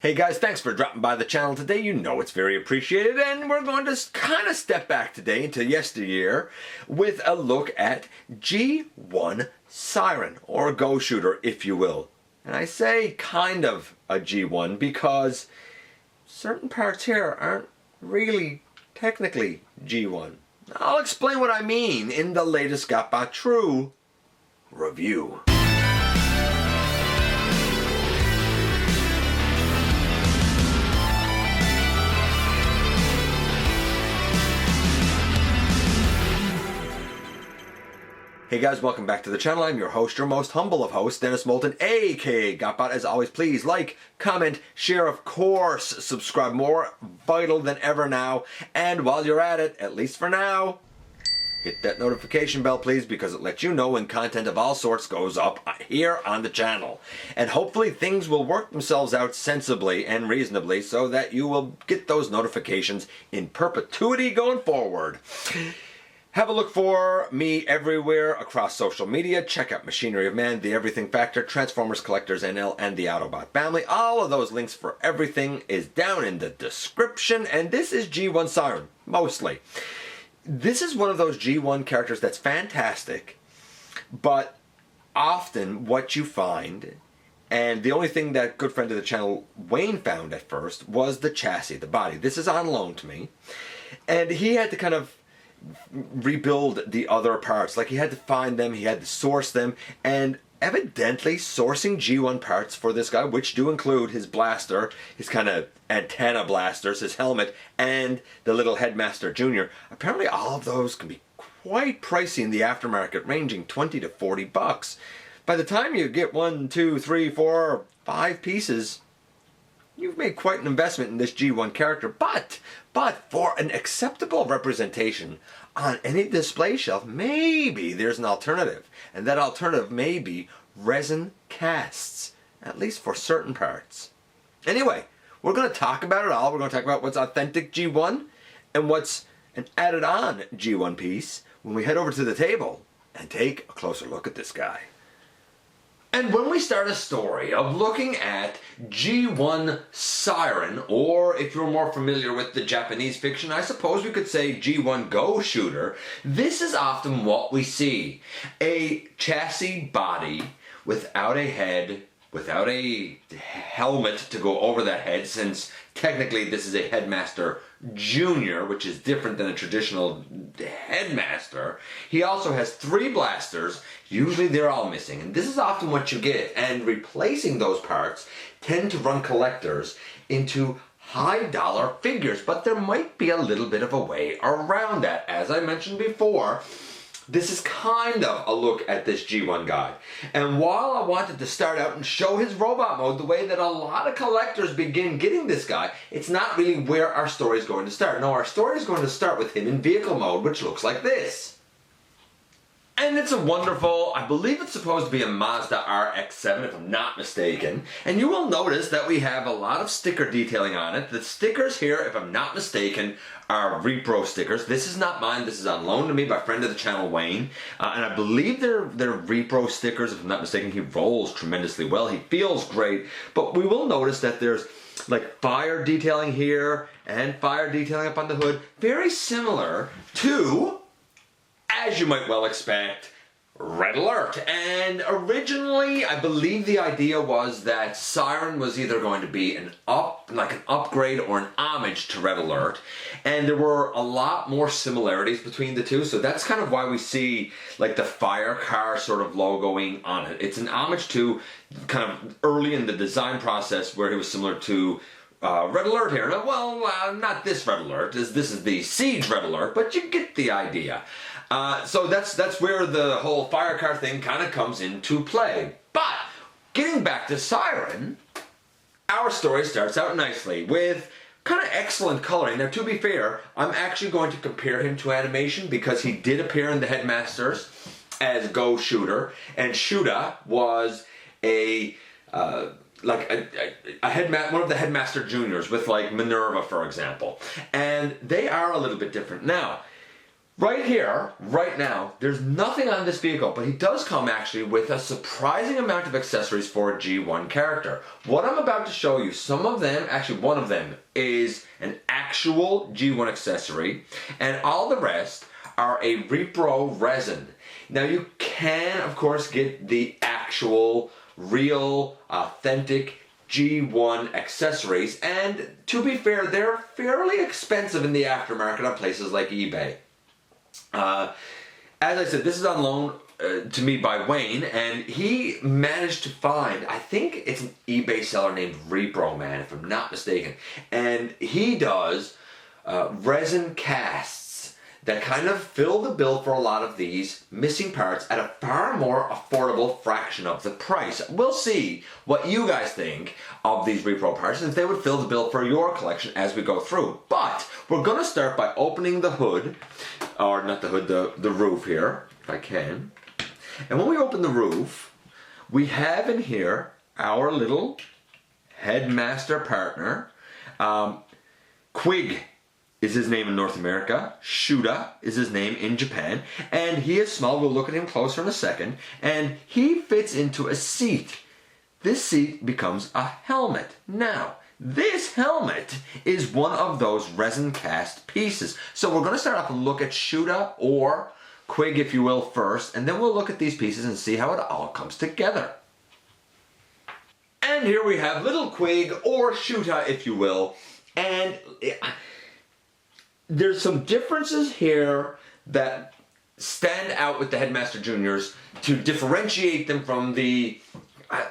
Hey guys, thanks for dropping by the channel today. You know it's very appreciated, and we're going to kind of step back today into yesteryear with a look at G1 Siren, or GoShooter if you will. And I say kind of a G1 because certain parts here aren't really technically G1. I'll explain what I mean in the latest GotBot True review. Hey guys, welcome back to the channel. I'm your host, your most humble of hosts, Dennis Moulton, aka GotBot. As always, please like, comment, share, of course, subscribe. More vital than ever now. And while you're at it, at least for now, hit that notification bell, please, because it lets you know when content of all sorts goes up here on the channel. And hopefully things will work themselves out sensibly and reasonably so that you will get those notifications in perpetuity going forward. Have a look for me everywhere across social media. Check out Machinery of Man, The Everything Factor, Transformers Collectors NL, and the Autobot family. All of those links for everything is down in the description. And this is G1 Siren, mostly. This is one of those G1 characters that's fantastic, but often what you find, and the only thing that good friend of the channel, Wayne, found at first was the chassis, the body. This is on loan to me. And he had to kind of rebuild the other parts. Like, he had to find them, he had to source them, and evidently sourcing G1 parts for this guy, which do include his blaster, his kind of antenna blasters, his helmet, and the little Headmaster Jr. Apparently all of those can be quite pricey in the aftermarket, ranging 20 to 40 bucks. By the time you get 1, 2, 3, 4, 5 pieces, you've made quite an investment in this G1 character, but for an acceptable representation on any display shelf, maybe there's an alternative. And that alternative may be resin casts, at least for certain parts. Anyway, we're going to talk about it all. We're going to talk about what's authentic G1 and what's an added on G1 piece when we head over to the table and take a closer look at this guy. And when we start a story of looking at G1 Siren, or if you're more familiar with the Japanese fiction, I suppose we could say G1 GoShooter, this is often what we see. A chassis body without a head, without a helmet to go over that head, since technically this is a Headmaster Junior, which is different than a traditional Headmaster. He also has 3 blasters. Usually they're all missing, and this is often what you get. And replacing those parts tend to run collectors into high dollar figures, but there might be a little bit of a way around that. As I mentioned before, this is kind of a look at this G1 guy. And while I wanted to start out and show his robot mode the way that a lot of collectors begin getting this guy, it's not really where our story is going to start. No, our story is going to start with him in vehicle mode, which looks like this. And it's a wonderful, I believe it's supposed to be a Mazda RX-7 if I'm not mistaken. And you will notice that we have a lot of sticker detailing on it. The stickers here, if I'm not mistaken, are repro stickers. This is not mine. This is on loan to me by friend of the channel, Wayne. And I believe they're repro stickers. If I'm not mistaken, he rolls tremendously well. He feels great. But we will notice that there's like fire detailing here and fire detailing up on the hood. Very similar to, as you might well expect, Red Alert. And originally, I believe the idea was that Siren was either going to be an upgrade or an homage to Red Alert. And there were a lot more similarities between the two. So that's kind of why we see like the fire car sort of logoing on it. It's an homage to kind of early in the design process where he was similar to Red Alert here. Well, not this Red Alert. This is the Siege Red Alert, but you get the idea. So that's where the whole fire car thing kind of comes into play. But getting back to Siren, our story starts out nicely with kind of excellent coloring. Now, to be fair, I'm actually going to compare him to animation because he did appear in the Headmasters as GoShooter, and Shuda was one of the Headmaster Juniors with like Minerva, for example. And they are a little bit different. Now, Right here, right now, there's nothing on this vehicle, but he does come actually with a surprising amount of accessories for a G1 character. What I'm about to show you, some of them, actually one of them, is an actual G1 accessory, and all the rest are a repro resin. Now you can, of course, get the actual, real, authentic G1 accessories, and to be fair, they're fairly expensive in the aftermarket on places like eBay. As I said, this is on loan to me by Wayne, and he managed to find, I think it's an eBay seller named Repro Man, if I'm not mistaken, and he does resin casts that kind of fill the bill for a lot of these missing parts at a far more affordable fraction of the price. We'll see what you guys think of these repro parts and if they would fill the bill for your collection as we go through. But we're going to start by opening the hood, or not the hood, the roof here, if I can. And when we open the roof, we have in here our little headmaster partner. Quig is his name in North America. Shuda is his name in Japan. And he is small. We'll look at him closer in a second. And he fits into a seat. This seat becomes a helmet. Now, this helmet is one of those resin cast pieces. So we're going to start off and look at Shuda, or Quig if you will, first. And then we'll look at these pieces and see how it all comes together. And here we have little Quig, or Shuda if you will. And there's some differences here that stand out with the Headmaster Juniors to differentiate them from the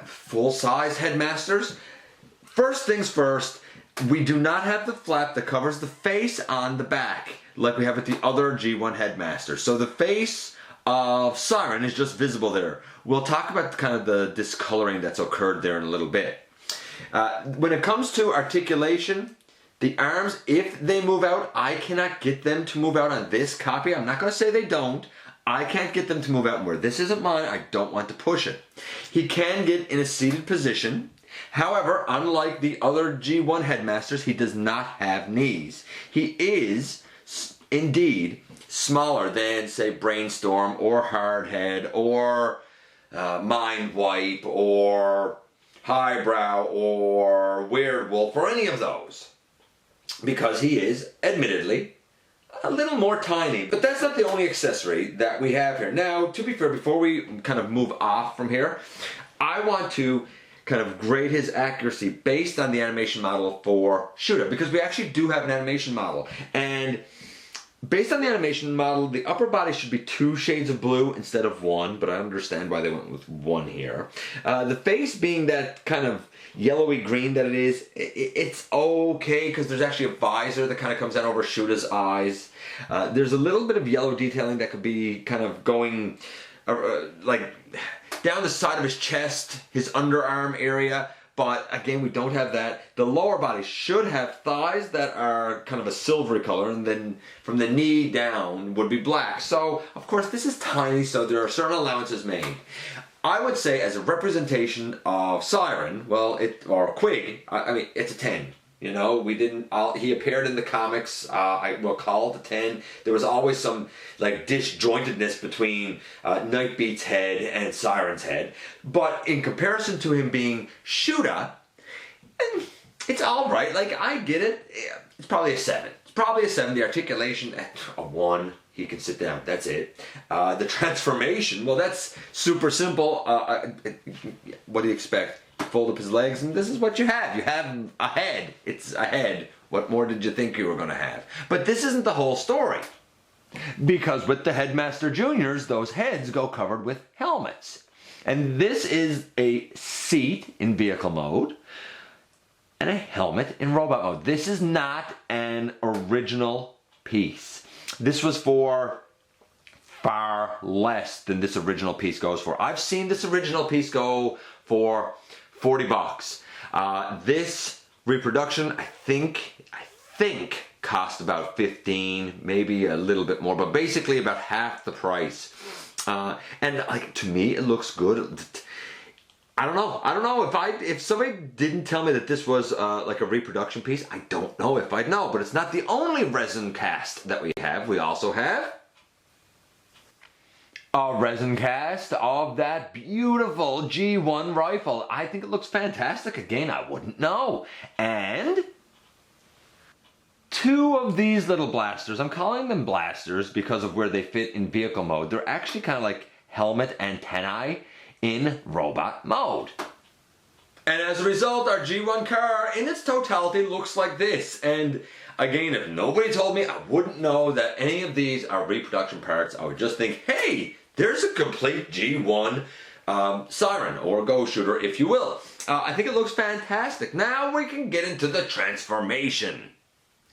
full-size Headmasters. First things first, we do not have the flap that covers the face on the back like we have with the other G1 Headmasters. So the face of Siren is just visible there. We'll talk about kind of the discoloring that's occurred there in a little bit. When it comes to articulation, the arms, if they move out, I cannot get them to move out on this copy. I'm not going to say they don't. I can't get them to move out more. This isn't mine. I don't want to push it. He can get in a seated position. However, unlike the other G1 Headmasters, he does not have knees. He is indeed smaller than, say, Brainstorm or Hardhead or Mind Wipe or Highbrow or Weird Wolf or any of those. Because he is, admittedly, a little more tiny. But that's not the only accessory that we have here. Now, to be fair, before we kind of move off from here, I want to kind of grade his accuracy based on the animation model for Shuda, because we actually do have an animation model. And based on the animation model, the upper body should be 2 shades of blue instead of 1, but I understand why they went with 1 here. The face being that kind of yellowy green that it is, it's okay because there's actually a visor that kind of comes down over Shuda's eyes. There's a little bit of yellow detailing that could be kind of going like down the side of his chest, his underarm area. But again, we don't have that. The lower body should have thighs that are kind of a silvery color, and then from the knee down would be black. So, of course, this is tiny, so there are certain allowances made. I would say, as a representation of Siren, well, or Quig, I mean, it's a 10. You know, he appeared in the comics, I will call it a 10. There was always some, like, disjointedness between Nightbeat's head and Siren's head. But in comparison to him being Shuda, it's alright. Like, I get it. It's probably a 7. It's probably a 7. The articulation, a 1. He can sit down. That's it. The transformation, well, that's super simple. What do you expect? Fold up his legs, and this is what you have. You have a head. It's a head. What more did you think you were going to have? But this isn't the whole story. Because with the Headmaster Juniors, those heads go covered with helmets. And this is a seat in vehicle mode and a helmet in robot mode. This is not an original piece. This was for far less than this original piece goes for. I've seen this original piece go for $40. This reproduction, I think cost about 15, maybe a little bit more, but basically about half the price. And like, to me, it looks good. I don't know if somebody didn't tell me that this was like a reproduction piece, I don't know if I'd know. But it's not the only resin cast that we have. We also have A resin cast of that beautiful G1 rifle. I think it looks fantastic. Again, I wouldn't know. And two of these little blasters. I'm calling them blasters because of where they fit in vehicle mode. They're actually kind of like helmet antennae in robot mode. And as a result, our G1 car in its totality looks like this. And again, if nobody told me, I wouldn't know that any of these are reproduction parts. I would just think, hey, there's a complete G1 Siren or GoShooter, if you will. I think it looks fantastic. Now we can get into the transformation.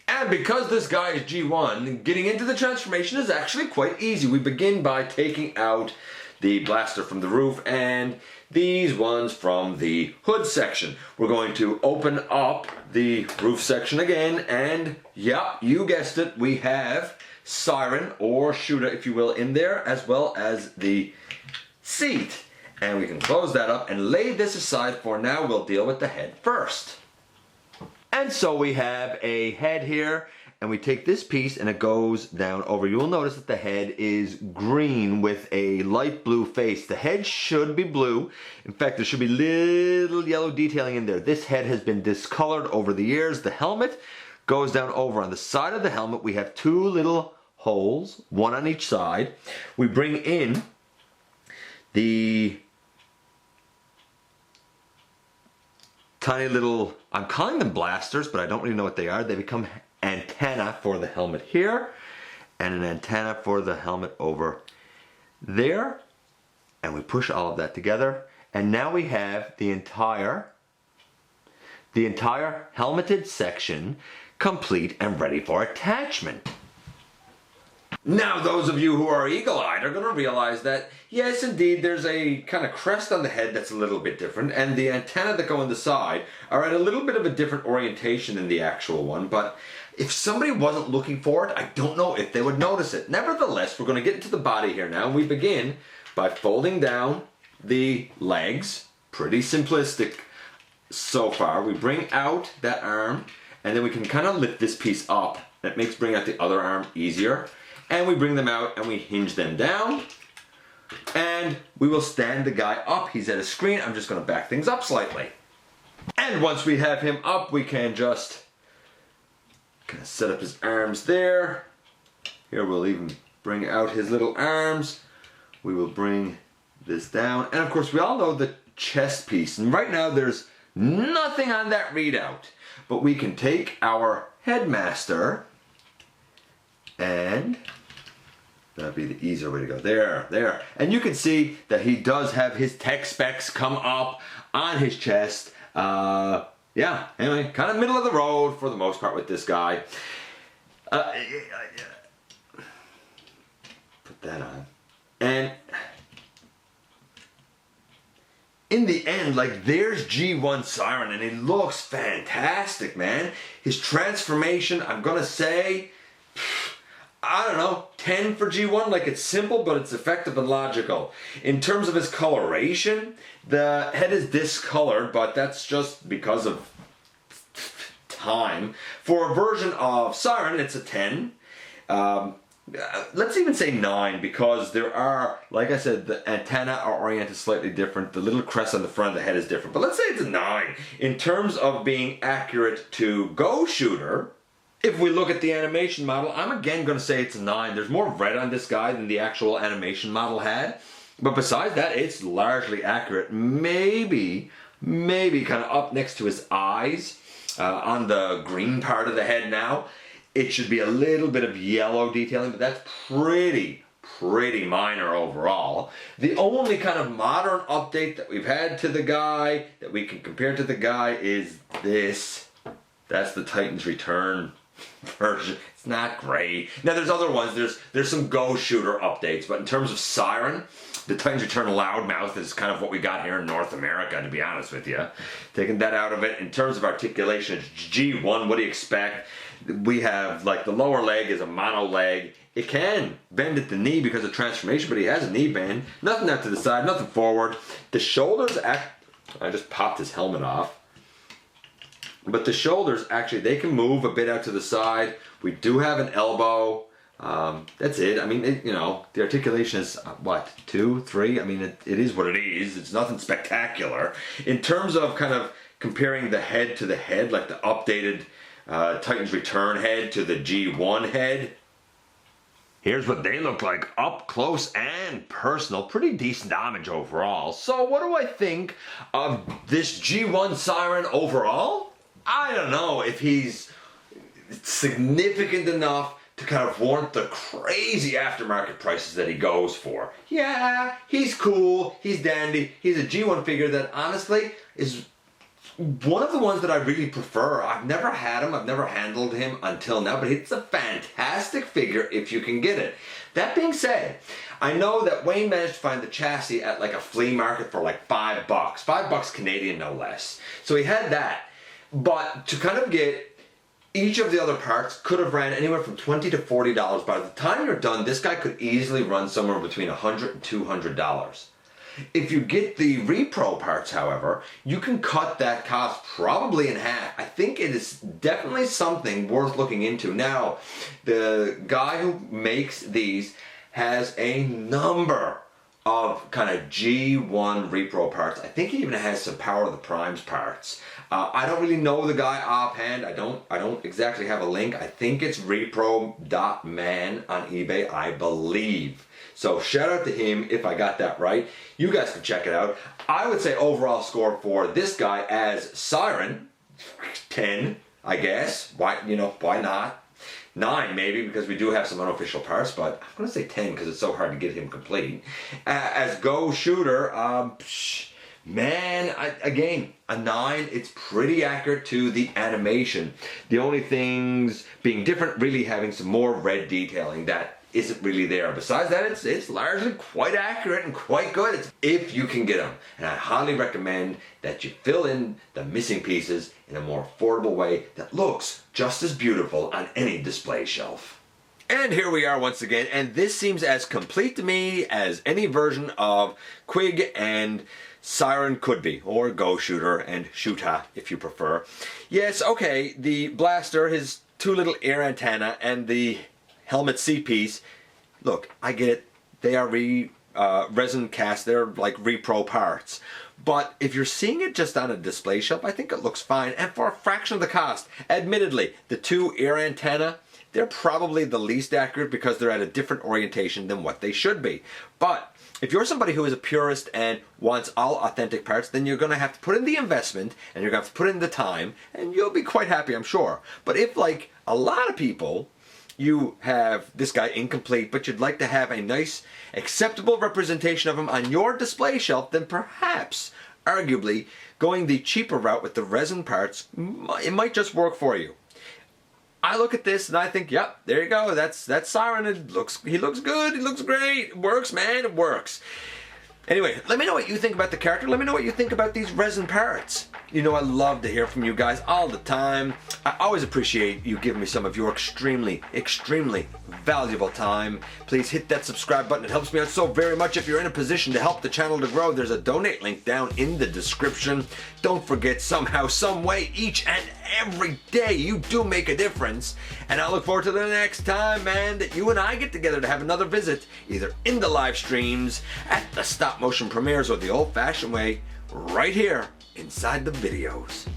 And because this guy is G1, getting into the transformation is actually quite easy. We begin by taking out the blaster from the roof and these ones from the hood section. We're going to open up the roof section again, and yeah, you guessed it, we have Siren or Shooter, if you will, in there, as well as the seat. And we can close that up and lay this aside for now. We'll deal with the head first. And so we have a head here, and we take this piece and it goes down over. You will notice that the head is green with a light blue face. The head should be blue. In fact, there should be little yellow detailing in there. This head has been discolored over the years. The helmet goes down over. On the side of the helmet, we have two little holes, one on each side. We bring in the tiny little, I'm calling them blasters, but I don't really know what they are. They become antenna for the helmet here, and an antenna for the helmet over there. And we push all of that together, and now we have the entire helmeted section complete and ready for attachment. Now those of you who are eagle-eyed are going to realize that yes, indeed, there's a kind of crest on the head that's a little bit different, and the antenna that go on the side are at a little bit of a different orientation than the actual one, but if somebody wasn't looking for it, I don't know if they would notice it. Nevertheless, we're going to get into the body here now, and we begin by folding down the legs. Pretty simplistic so far. We bring out that arm, and then we can kind of lift this piece up. That makes bringing out the other arm easier. And we bring them out and we hinge them down. And we will stand the guy up. He's at a screen. I'm just going to back things up slightly. And once we have him up, we can just kind of set up his arms there. Here we'll even bring out his little arms. We will bring this down. And of course, we all know the chest piece. And right now there's nothing on that readout. But we can take our headmaster, and that'd be the easier way to go. There. And you can see that he does have his tech specs come up on his chest. Yeah, anyway, kind of middle of the road for the most part with this guy. Put that on. And in the end, like, there's G1 Siren, and it looks fantastic, man. His transformation, I'm gonna say, I don't know, 10 for G1. Like, it's simple, but it's effective and logical. In terms of his coloration, the head is discolored, but that's just because of time. For a version of Siren, it's a 10. Let's even say 9, because there are, like I said, the antenna are oriented slightly different. The little crest on the front of the head is different. But let's say it's a 9. In terms of being accurate to GoShooter, if we look at the animation model, I'm again going to say it's a 9. There's more red on this guy than the actual animation model had. But besides that, it's largely accurate. Maybe kind of up next to his eyes, on the green part of the head now, it should be a little bit of yellow detailing, but that's pretty minor overall. The only kind of modern update that we've had to the guy, that we can compare to the guy, is this. That's the Titan's Return version. It's not great. Now there's other ones. There's some GoShooter updates, but in terms of Siren, the Titan's Return Loudmouth is kind of what we got here in North America, to be honest with you. Taking that out of it, in terms of articulation, it's G1. What do you expect? We have, like, the lower leg is a mono leg. It can bend at the knee because of transformation, but he has a knee bend. Nothing out to the side, nothing forward. The shoulders, I just popped his helmet off. But the shoulders, actually, they can move a bit out to the side. We do have an elbow. That's it. I mean, you know, the articulation is what, 2, 3? I mean, it is what it is. It's nothing spectacular. In terms of kind of comparing the head to the head, like the updated Titan's Return head to the G1 head, here's what they look like up close and personal. Pretty decent damage overall. So what do I think of this G1 Siren overall? I don't know if he's significant enough to kind of warrant the crazy aftermarket prices that he goes for. Yeah, he's cool, he's dandy, he's a G1 figure that honestly is one of the ones that I really prefer. I've never had him, I've never handled him until now, but it's a fantastic figure if you can get it. That being said, I know that Wayne managed to find the chassis at like a flea market for like $5. $5 Canadian, no less. So he had that. But to kind of get each of the other parts could have ran anywhere from $20 to $40. By the time you're done, this guy could easily run somewhere between $100 and $200. If you get the repro parts, however, you can cut that cost probably in half. I think it is definitely something worth looking into. Now, the guy who makes these has a number of kind of G1 repro parts. I think he even has some Power of the Primes parts. I don't really know the guy offhand. I don't exactly have a link. I think it's repro.man on eBay, I believe. So shout out to him if I got that right. You guys can check it out. I would say overall score for this guy as Siren, 10, I guess. Why not? 9 maybe, because we do have some unofficial parts, but I'm going to say 10 because it's so hard to get him complete. As GoShooter, man, again, a 9. It's pretty accurate to the animation. The only things being different, really having some more red detailing that isn't really there. Besides that, it's largely quite accurate and quite good. It's if you can get them. And I highly recommend that you fill in the missing pieces in a more affordable way that looks just as beautiful on any display shelf. And here we are once again, and this seems as complete to me as any version of Quig and Siren could be, or GoShooter and Shoota if you prefer. Yes, okay, the blaster, his 2 little ear antenna, and the helmet C-piece, look, I get it. They are resin cast, they're like repro parts. But if you're seeing it just on a display shelf, I think it looks fine. And for a fraction of the cost, admittedly, the 2 ear antenna, they're probably the least accurate because they're at a different orientation than what they should be. But if you're somebody who is a purist and wants all authentic parts, then you're going to have to put in the investment and you're going to have to put in the time, and you'll be quite happy, I'm sure. But if, like a lot of people, you have this guy incomplete, but you'd like to have a nice, acceptable representation of him on your display shelf, then perhaps, arguably, going the cheaper route with the resin parts, it might just work for you. I look at this and I think, yep, there you go, that's Siren. He looks good, he looks great, it works, man, it works. Anyway, let me know what you think about the character. Let me know what you think about these resin parts. You know I love to hear from you guys all the time. I always appreciate you giving me some of your extremely, extremely valuable time. Please hit that subscribe button. It helps me out so very much. If you're in a position to help the channel to grow, there's a donate link down in the description. Don't forget, somehow, some way, each and every day, you do make a difference. And I look forward to the next time, man, that you and I get together to have another visit, either in the live streams, at the stop motion premieres, or the old-fashioned way, right here inside the videos.